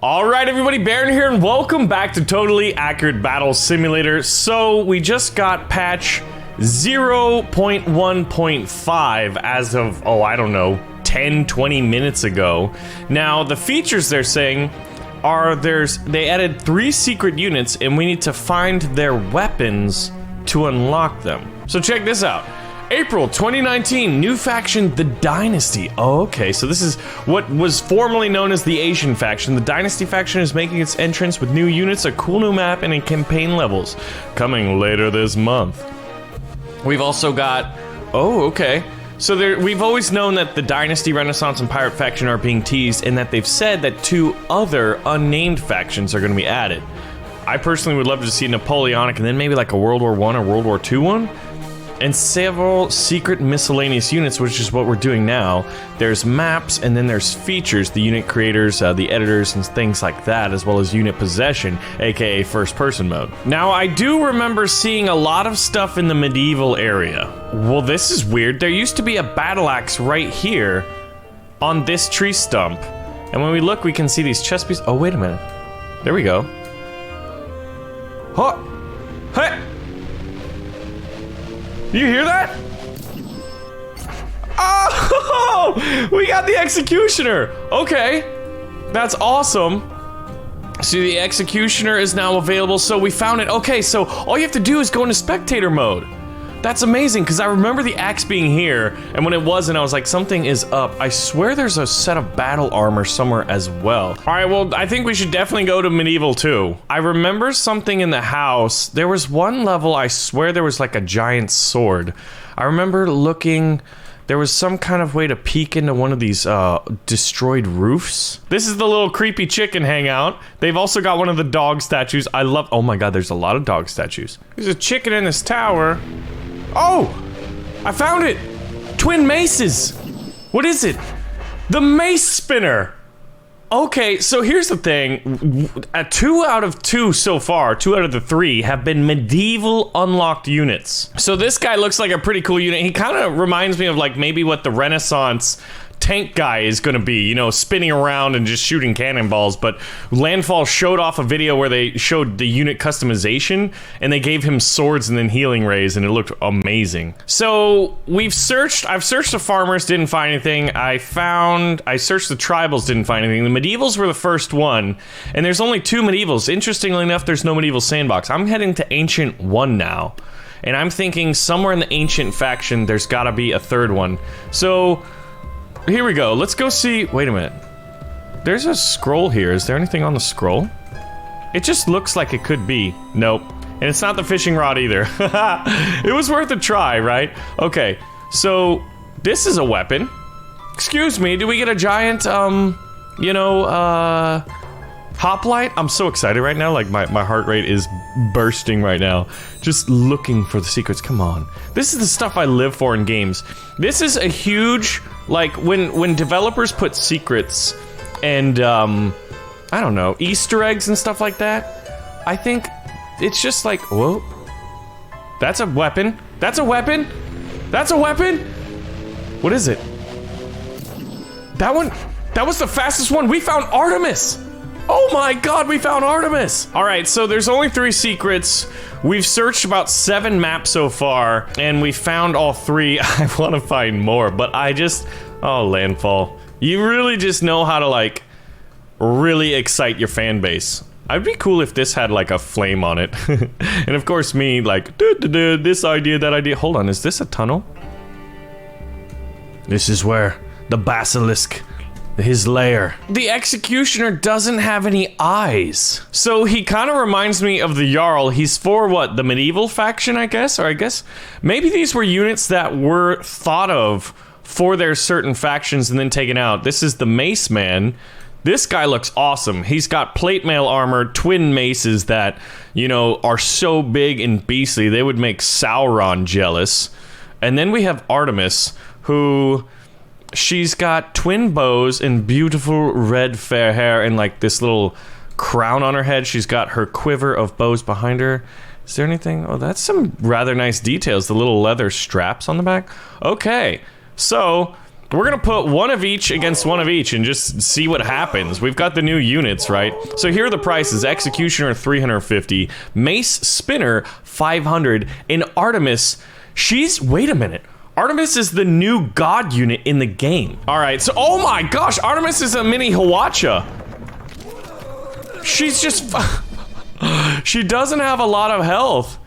Alright everybody, Baron here and welcome back to Totally Accurate Battle Simulator. So, we just got patch 0.1.5 as of, I don't know, 10-20 minutes ago. Now, the features they're saying are they added 3 secret units and we need to find their weapons to unlock them. So check this out. April 2019, new faction, the Dynasty. Oh, okay, so this is what was formerly known as the Asian faction. The Dynasty faction is making its entrance with new units, a cool new map, and in campaign levels. Coming later this month. We've also got... Oh, okay. So we've always known that the Dynasty, Renaissance, and Pirate faction are being teased, and that they've said that 2 other unnamed factions are going to be added. I personally would love to see Napoleonic, and then maybe like a World War I or World War II one. And several secret miscellaneous units, which is what we're doing now. There's maps, and then there's features, the unit creators, the editors, and things like that, as well as unit possession, aka first-person mode. Now, I do remember seeing a lot of stuff in the medieval area. Well, this is weird. There used to be a battle axe right here on this tree stump. And when we look, we can see these chest pieces. Oh, wait a minute. There we go. Huh! Hey! You hear that? Oh! We got the Executioner! Okay. That's awesome. See, the Executioner is now available, so we found it. Okay, so all you have to do is go into spectator mode. That's amazing, because I remember the axe being here, and when it wasn't, I was like, something is up. I swear there's a set of battle armor somewhere as well. Alright, well, I think we should definitely go to Medieval 2. I remember something in the house. There was one level, I swear there was like a giant sword. I remember looking... There was some kind of way to peek into one of these, destroyed roofs. This is the little creepy chicken hangout. They've also got one of the dog statues. I love... Oh my god, there's a lot of dog statues. There's a chicken in this tower. Oh! I found it! Twin maces! What is it? The mace spinner! Okay, so here's the thing. 2 out of 2 so far, 2 out of the 3, have been medieval unlocked units. So this guy looks like a pretty cool unit. He kind of reminds me of like maybe what the Renaissance tank guy is gonna be, you know, spinning around and just shooting cannonballs. But Landfall showed off a video where they showed the unit customization and they gave him swords and then healing rays, and it looked amazing. So I've searched the farmers, didn't find anything. I searched the tribals, didn't find anything. The medievals were the first one, and there's only 2 medievals. Interestingly enough, there's no medieval sandbox. I'm heading to Ancient 1 now, and I'm thinking somewhere in the Ancient faction there's gotta be a 3rd one. So here we go. Let's go see. Wait a minute. There's a scroll here. Is there anything on the scroll? It just looks like it could be. Nope. And it's not the fishing rod either. It was worth a try, right? Okay. So this is a weapon. Excuse me. Do we get a giant, hoplite? I'm so excited right now. Like my heart rate is bursting right now. Just looking for the secrets. Come on. This is the stuff I live for in games. This is a huge... Like, when developers put secrets and, I don't know, Easter eggs and stuff like that, I think it's just like, whoa. That's a weapon. That's a weapon. That's a weapon. What is it? That one, that was the fastest one. We found Artemis. Oh my god, we found Artemis! Alright, so there's only 3 secrets. We've searched about 7 maps so far, and we found all 3. I want to find more, but oh, Landfall. You really just know how to, like, really excite your fan base. I'd be cool if this had, like, a flame on it. And of course me, like, this idea, that idea. Hold on, is this a tunnel? This is where the basilisk... his lair. The Executioner doesn't have any eyes. So he kind of reminds me of the Jarl. He's for what? The medieval faction, I guess? Or I guess maybe these were units that were thought of for their certain factions and then taken out. This is the Mace Man. This guy looks awesome. He's got plate mail armor, twin maces that, you know, are so big and beastly, they would make Sauron jealous. And then we have Artemis, who... She's got twin bows and beautiful red fair hair and like this little crown on her head. She's got her quiver of bows behind her. Is there anything? Oh, that's some rather nice details. The little leather straps on the back. Okay, so We're gonna put one of each against one of each and just see what happens. We've got the new units, right? So here are the prices. Executioner, 350. Mace Spinner, 500. And Artemis, wait a minute. Artemis is the new god unit in the game. All right, so, oh my gosh, Artemis is a mini Hwacha. She's just, she doesn't have a lot of health.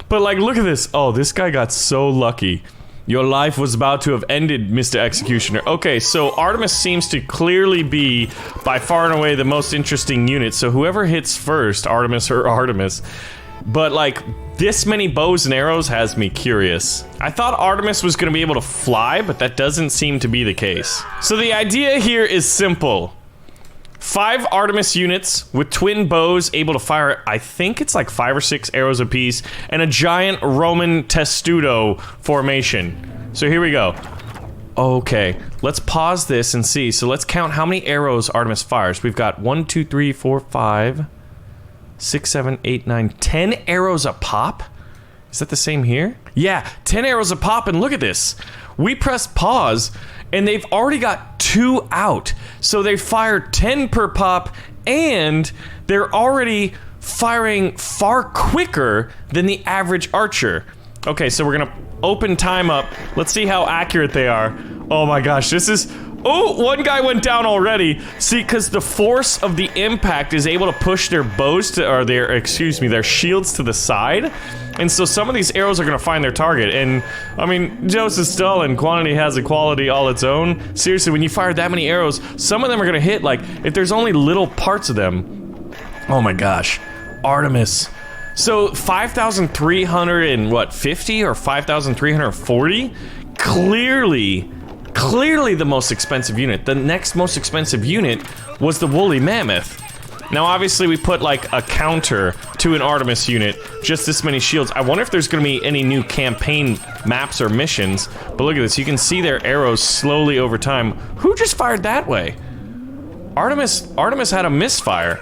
But like, look at this. Oh, this guy got so lucky. Your life was about to have ended, Mr. Executioner. Okay, so Artemis seems to clearly be by far and away the most interesting unit. So whoever hits first, Artemis or Artemis. But like, this many bows and arrows has me curious. I thought Artemis was gonna be able to fly, but that doesn't seem to be the case. So the idea here is simple. 5 Artemis units with twin bows able to fire, I think it's like 5 or 6 arrows apiece, and a giant Roman testudo formation. So here we go. Okay, let's pause this and see. So let's count how many arrows Artemis fires. We've got 1, 2, 3, 4, 5, 6, 7, 8, 9, 10 arrows a pop? Is that the same here? Yeah, 10 arrows a pop, and look at this. We press pause, and they've already got 2 out. So they fired 10 per pop, and they're already firing far quicker than the average archer. Okay, so we're gonna open time up. Let's see how accurate they are. Oh my gosh, this is... Oh, one guy went down already. See, because the force of the impact is able to push their bows to, or their shields to the side. And so some of these arrows are gonna find their target. And, I mean, Joseph Stalin, quantity has a quality all its own. Seriously, when you fire that many arrows, some of them are gonna hit, like, if there's only little parts of them. Oh my gosh. Artemis. So, 5,350 or 5,340? Clearly the most expensive unit. The next most expensive unit was the Woolly Mammoth. Now, obviously, we put, like, a counter to an Artemis unit. Just this many shields. I wonder if there's gonna be any new campaign maps or missions. But look at this. You can see their arrows slowly over time. Who just fired that way? Artemis had a misfire.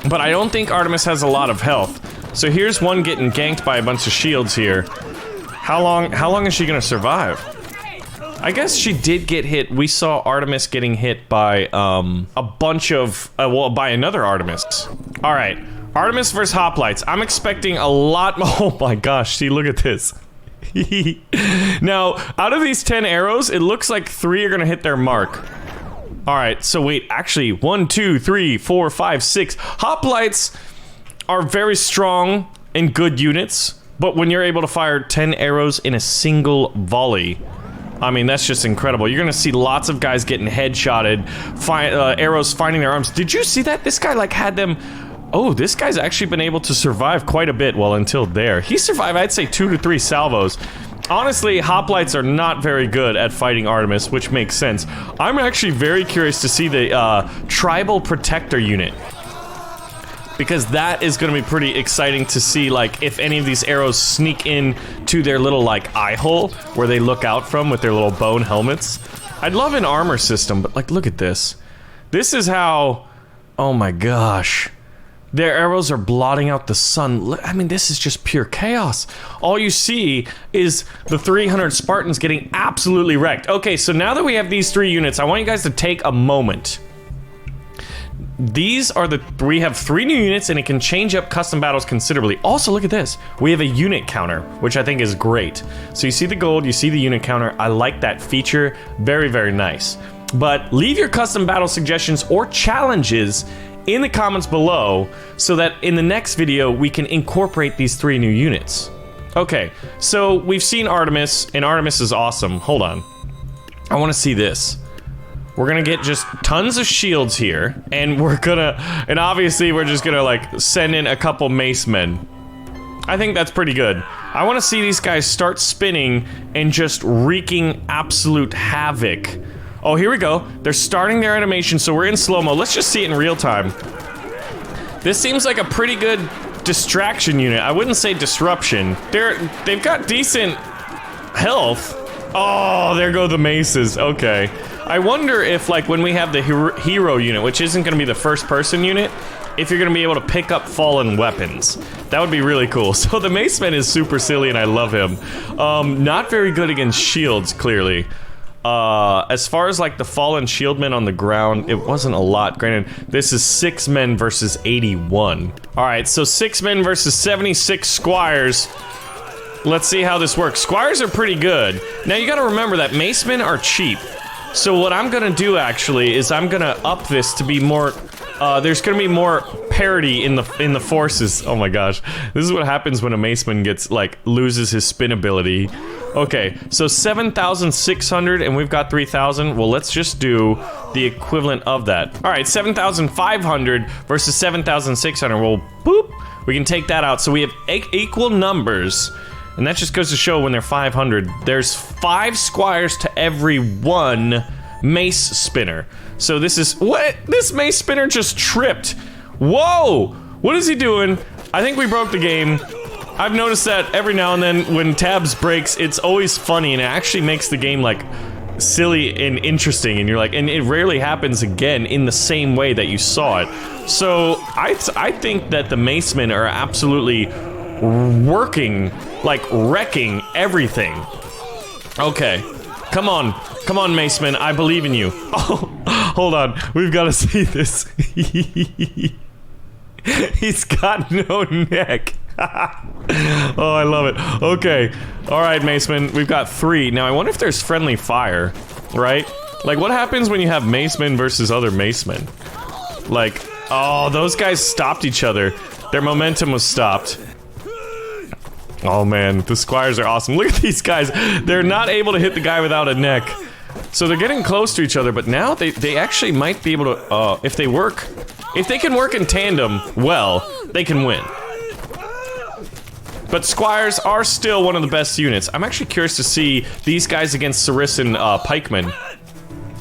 But I don't think Artemis has a lot of health. So here's one getting ganked by a bunch of shields here. How long is she gonna survive? I guess she did get hit. We saw Artemis getting hit by, a bunch of, well, by another Artemis. All right, Artemis versus Hoplites. I'm expecting a lot more. Oh my gosh, see, look at this. Now, out of these 10 arrows, it looks like 3 are gonna hit their mark. All right, so wait, actually, 1, 2, 3, 4, 5, 6. Hoplites are very strong and good units, but when you're able to fire 10 arrows in a single volley, I mean, that's just incredible. You're gonna see lots of guys getting headshotted, arrows finding their arms. Did you see that? This guy, like, had them... Oh, this guy's actually been able to survive quite a bit, well, until there. He survived, I'd say, 2 to 3 salvos. Honestly, Hoplites are not very good at fighting Artemis, which makes sense. I'm actually very curious to see the, Tribal Protector unit. Because that is gonna be pretty exciting to see, like, if any of these arrows sneak in to their little, like, eye hole where they look out from with their little bone helmets. I'd love an armor system, but, like, look at this. This is how... Oh my gosh. Their arrows are blotting out the sun. I mean, this is just pure chaos. All you see is the 300 Spartans getting absolutely wrecked. Okay, so now that we have these 3 units, I want you guys to take a moment. These are we have 3 new units, and it can change up custom battles considerably. Also, look at this. We have a unit counter, which I think is great. So you see the gold, you see the unit counter. I like that feature. Very, very nice. But leave your custom battle suggestions or challenges in the comments below so that in the next video, we can incorporate these 3 new units. Okay, so we've seen Artemis, and Artemis is awesome. Hold on. I want to see this. We're gonna get just tons of shields here, and and obviously we're just gonna, like, send in a couple mace men. I think that's pretty good. I want to see these guys start spinning and just wreaking absolute havoc. Oh, here we go. They're starting their animation, so we're in slow-mo. Let's just see it in real time. This seems like a pretty good distraction unit. I wouldn't say disruption. They've got decent health. Oh, there go the maces. Okay. I wonder if, like, when we have the hero unit, which isn't going to be the first-person unit, if you're going to be able to pick up fallen weapons. That would be really cool. So the Maceman is super silly, and I love him. Not very good against shields, clearly. as far as like the fallen shieldmen on the ground, it wasn't a lot. Granted, this is 6 men versus 81. All right, so 6 men versus 76 squires. Let's see how this works. Squires are pretty good. Now you gotta remember that macemen are cheap. So what I'm gonna do actually is I'm gonna up this to be more, there's gonna be more parity in the forces. Oh my gosh. This is what happens when a maceman gets, like, loses his spin ability. Okay, so 7,600 and we've got 3,000. Well, let's just do the equivalent of that. All right, 7,500 versus 7,600. Well, boop, we can take that out. So we have equal numbers. And that just goes to show when they're 500, there's 5 squires to every 1 mace spinner. So this is, what? This mace spinner just tripped. Whoa! What is he doing? I think we broke the game. I've noticed that every now and then when tabs breaks, it's always funny and it actually makes the game like silly and interesting, and you're like, and it rarely happens again in the same way that you saw it. So I think that the macemen are absolutely working, like wrecking everything. Okay, come on, maceman, I believe in you. Oh, hold on, we've got to see this. He's got no neck. Oh, I love it. Okay, all right, maceman, we've got 3. Now I wonder if there's friendly fire, right? Like, what happens when you have macemen versus other macemen? Like, oh, those guys stopped each other. Their momentum was stopped. Oh man, the squires are awesome. Look at these guys. They're not able to hit the guy without a neck. So they're getting close to each other, but now they actually might be able to, if they can work in tandem well, they can win. But squires are still one of the best units. I'm actually curious to see these guys against Saracen pikemen.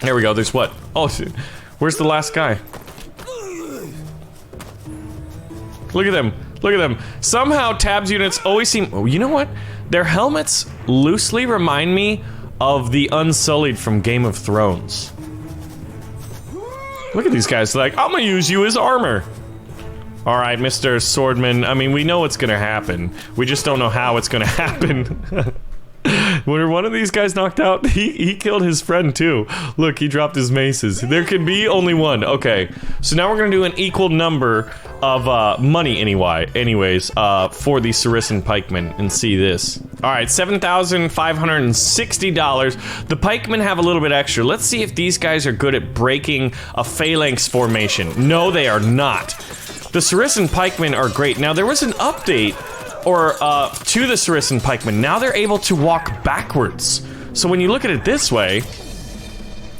There we go, there's what? Oh, where's the last guy? Look at them. Look at them. Somehow tabs units always seem, oh, you know what? Their helmets loosely remind me of the Unsullied from Game of Thrones. Look at these guys, like, I'm gonna use you as armor. All right, Mr. Swordman, I mean, we know what's gonna happen. We just don't know how it's gonna happen. When one of these guys knocked out, he killed his friend too. Look, he dropped his maces. There can be only one. Okay, so now we're gonna do an equal number of money anyways, for the Saracen pikemen, and see this. All right, $7,560. The pikemen have a little bit extra. Let's see if these guys are good at breaking a phalanx formation. No, they are not. The Saracen pikemen are great. Now, there was an update to the Saracen pikemen. Now they're able to walk backwards. So when you look at it this way,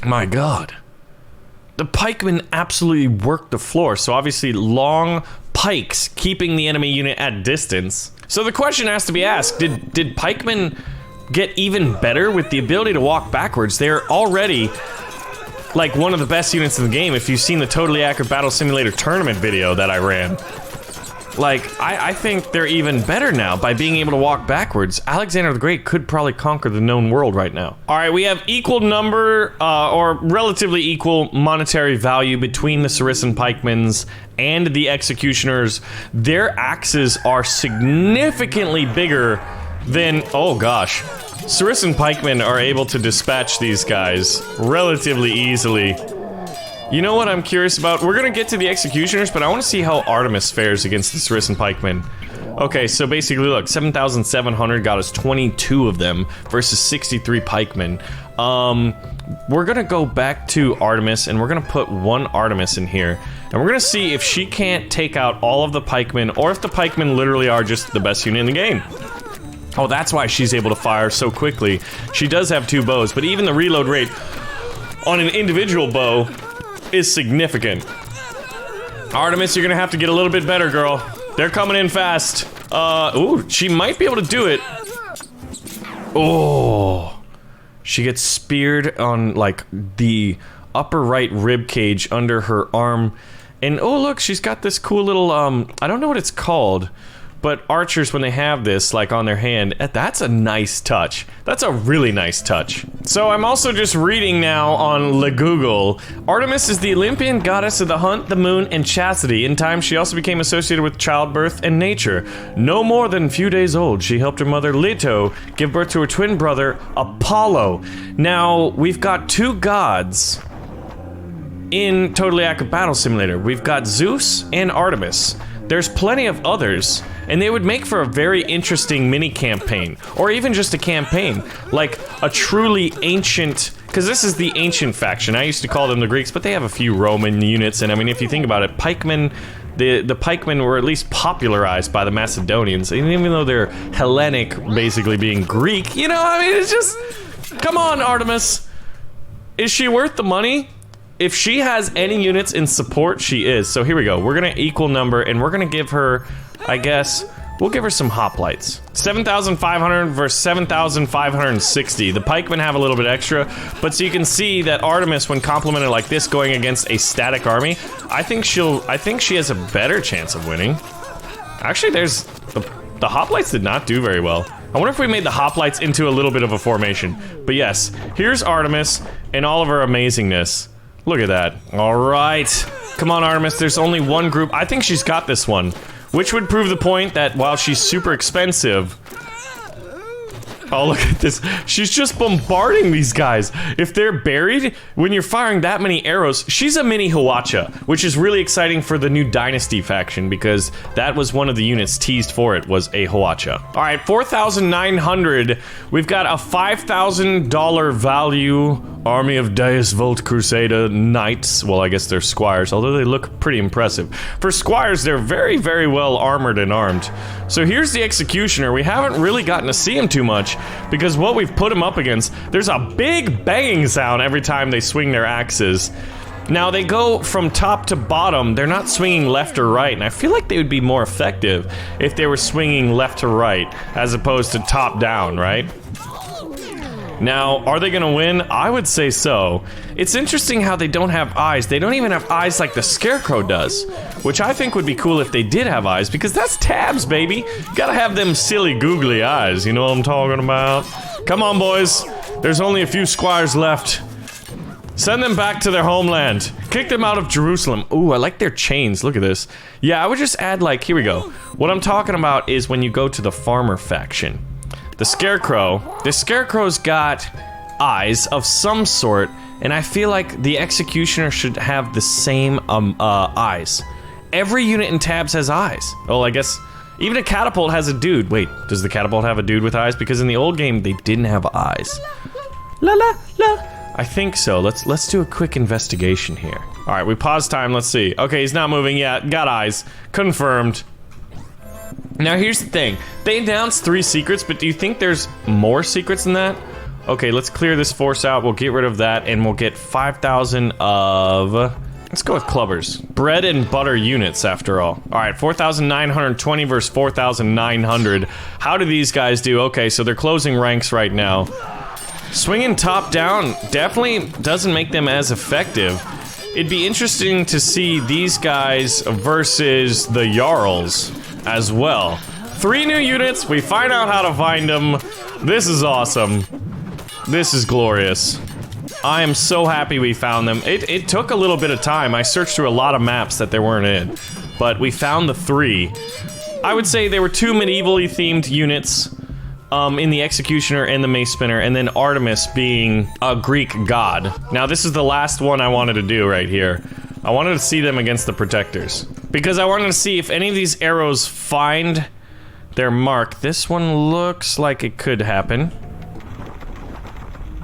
my god. The pikemen absolutely work the floor. So obviously long pikes keeping the enemy unit at distance. So the question has to be asked, did pikemen get even better with the ability to walk backwards? They're already like one of the best units in the game if you've seen the Totally Accurate Battle Simulator tournament video that I ran. Like, I think they're even better now by being able to walk backwards. Alexander the Great could probably conquer the known world right now. All right, we have equal number, or relatively equal monetary value between the Saracen pikemens and the executioners. Their axes are significantly bigger than, oh gosh. Saracen pikemen are able to dispatch these guys relatively easily. You know what I'm curious about? We're gonna get to the executioners, but I want to see how Artemis fares against the Saracen pikemen. Okay, so basically, look, 7,700 got us 22 of them versus 63 pikemen. We're gonna go back to Artemis, and we're gonna put 1 Artemis in here, and we're gonna see if she can't take out all of the pikemen, or if the pikemen literally are just the best unit in the game. Oh, that's why she's able to fire so quickly. She does have 2 bows, but even the reload rate on an individual bow is significant. Artemis, you're gonna have to get a little bit better, girl. They're coming in fast. Ooh, she might be able to do it. Oh, she gets speared on, like, the upper right rib cage under her arm. And, oh, look, she's got this cool little, I don't know what it's called, but archers, when they have this, like, on their hand, that's a nice touch. That's a really nice touch. So I'm also just reading now on Le Google. Artemis is the Olympian goddess of the hunt, the moon, and chastity. In time, she also became associated with childbirth and nature. No more than a few days old, she helped her mother, Leto, give birth to her twin brother, Apollo. Now, we've got two gods in Totally Accurate Battle Simulator. We've got Zeus and Artemis. There's plenty of others, and they would make for a very interesting mini-campaign, or even just a campaign, like a truly ancient, because this is the ancient faction. I used to call them the Greeks, but they have a few Roman units, and I mean, if you think about it, pikemen, the pikemen were at least popularized by the Macedonians, and even though they're Hellenic, basically being Greek, you know, I mean, it's just, come on, Artemis. Is she worth the money? If she has any units in support, she is. So here we go. We're gonna equal number, and we're gonna give her, I guess, we'll give her some hoplites. 7,500 versus 7,560. The pikemen have a little bit extra, but so you can see that Artemis, when complemented like this, going against a static army, I think she has a better chance of winning. Actually, there's the hoplites did not do very well. I wonder if we made the hoplites into a little bit of a formation. But yes, here's Artemis and all of her amazingness. Look at that. All right. Come on, Artemis. There's only one group. I think she's got this one. Which would prove the point that while she's super expensive... Oh, look at this. She's just bombarding these guys. If they're buried, when you're firing that many arrows, she's a mini Hwacha, which is really exciting for the new Dynasty faction, because that was one of the units teased for it, was a Hwacha. All right, 4,900. We've got a $5,000 value army of Deus Vult Crusader Knights. Well, I guess they're squires, although they look pretty impressive. For squires, they're very, very well armored and armed. So here's the Executioner. We haven't really gotten to see him too much, because what we've put him up against, there's a big banging sound every time they swing their axes. Now, they go from top to bottom. They're not swinging left or right, and I feel like they would be more effective if they were swinging left to right, as opposed to top down, right? Now, are they gonna win? I would say so. It's interesting how they don't have eyes. They don't even have eyes like the Scarecrow does, which I think would be cool if they did have eyes, because that's tabs, baby. You gotta have them silly googly eyes, you know what I'm talking about? Come on, boys. There's only a few squires left. Send them back to their homeland. Kick them out of Jerusalem. Ooh, I like their chains. Look at this. Yeah, I would just add, like, here we go. What I'm talking about is when you go to the farmer faction. The Scarecrow's got eyes of some sort, and I feel like the Executioner should have the same eyes. Every unit in tabs has eyes. Oh, I guess even a catapult has a dude. Wait, does the catapult have a dude with eyes? Because in the old game, they didn't have eyes. La la la. I think so. Let's do a quick investigation here. All right, we pause time. Let's see. Okay, he's not moving yet. Got eyes. Confirmed. Now here's the thing, they announced 3 secrets, but do you think there's more secrets than that? Okay, let's clear this force out, we'll get rid of that, and we'll get 5,000 of... Let's go with clubbers. Bread and butter units, after all. Alright, 4,920 versus 4,900. How do these guys do? Okay, so they're closing ranks right now. Swinging top down definitely doesn't make them as effective. It'd be interesting to see these guys versus the Jarls as well. 3 new units, we find out how to find them. This is awesome. This is glorious. I am so happy we found them. It took a little bit of time. I searched through a lot of maps that they weren't in, but we found the 3. I would say there were 2 medievally themed units in the Executioner and the Mace Spinner, and then Artemis being a Greek god. Now this is the last one I wanted to do right here. I wanted to see them against the Protectors, because I wanted to see if any of these arrows find their mark. This one looks like it could happen.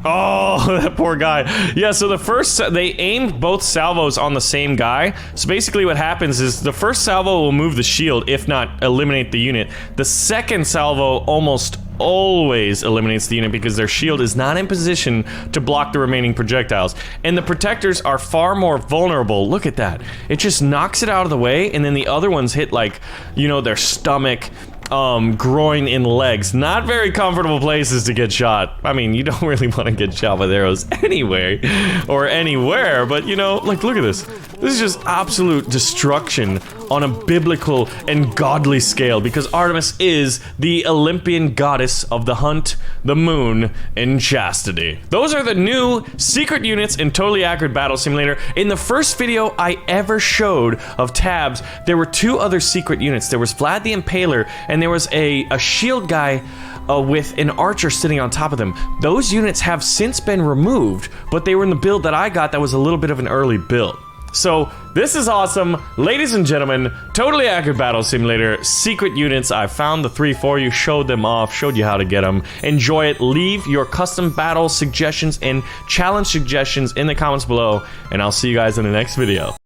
Oh, that poor guy. Yeah, so the first, they aimed both salvos on the same guy. So basically what happens is the first salvo will move the shield, if not eliminate the unit. The second salvo almost always eliminates the unit because their shield is not in position to block the remaining projectiles. And the Protectors are far more vulnerable. Look at that. It just knocks it out of the way, and then the other ones hit, like, you know, their stomach, groin and legs. Not very comfortable places to get shot. I mean, you don't really want to get shot with arrows anyway, or anywhere, but you know, like, look at this. This is just absolute destruction on a biblical and godly scale, because Artemis is the Olympian goddess of the hunt, the moon, and chastity. Those are the new secret units in Totally Accurate Battle Simulator. In the first video I ever showed of tabs, there were 2 other secret units. There was Vlad the Impaler, and there was a shield guy with an archer sitting on top of them. Those units have since been removed, but they were in the build that I got that was a little bit of an early build. So, this is awesome. Ladies and gentlemen, Totally Accurate Battle Simulator, secret units. I found the 3 for you, showed them off, showed you how to get them. Enjoy it. Leave your custom battle suggestions and challenge suggestions in the comments below, and I'll see you guys in the next video.